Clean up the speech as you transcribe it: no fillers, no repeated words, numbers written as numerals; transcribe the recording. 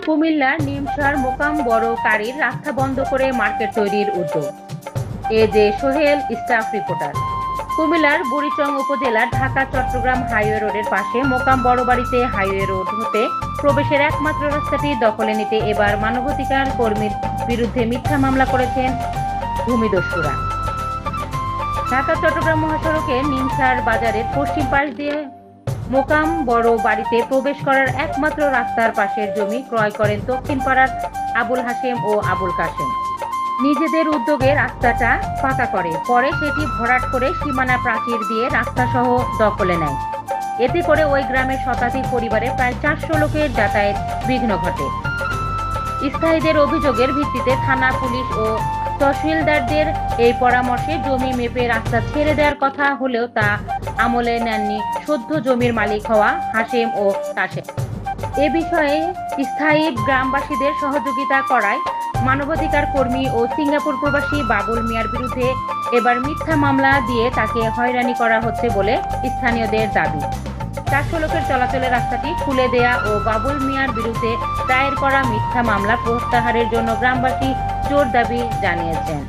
কুমিল্লার নিমসার মোকাম বড় কারীর রাস্তা বন্ধ করে মার্কেট তৈরির উদ্যোগ। এ যে সোহেল, স্টাফ রিপোর্টার। কুমিল্লার বুড়িচং উপজেলার ঢাকা চট্টগ্রাম হাইওয়ে রোডের পাশে মোকাম বড়বাড়িতে হাইওয়ে রোড হতে প্রবেশের একমাত্র রাস্তাটি দখলে নিতে এবার মানবাধিকার কর্মীর বিরুদ্ধে মিথ্যা মামলা করেছেন ভূমিদস্যুরা। ঢাকা চট্টগ্রাম মহাসড়কের নিমসার বাজারের পশ্চিম পাশ দিয়ে মোকাম বড় বাড়িতে প্রবেশ করার একমাত্র রাস্তার পাশের জমি ক্রয় করেন দক্ষিণ পাড়ার আবুল হাশেম ও আবুল কাশেম। নিজেদের উদ্যোগে রাস্তাটা পাকা করে, পরে সেটি ভরাট করে সীমানা প্রাচীর দিয়ে রাস্তা সহ দখলে নেয়। এতে করে ওই গ্রামের শতাধিক পরিবারে প্রায় 400 লোকের যাতায়াত বিঘ্ন ঘটে। স্থায়ীদের অভিযোগের ভিত্তিতে থানা, পুলিশ ও তহসিলদারদের এই পরামর্শে জমি মেপে রাস্তা ছেড়ে দেওয়ার কথা হলেও তা আমলে নেননি সদ্য জমির মালিক হওয়া হাশেম ও কাশেম। এ বিষয়ে স্থায়ী গ্রামবাসীদের সহযোগিতা করায় মানবাধিকার কর্মী ও সিঙ্গাপুর প্রবাসী বাবুল মিয়ার বিরুদ্ধে এবার মিথ্যা মামলা দিয়ে তাকে হয়রানি করা হচ্ছে বলে স্থানীয়দের দাবি। 400 লোকের চলাচলের রাস্তাটি খুলে দেয়া ও বাবুল মিয়ার বিরুদ্ধে দায়ের করা মিথ্যা মামলা প্রত্যাহারের জন্য গ্রামবাসী জোর দাবি জানিয়েছেন।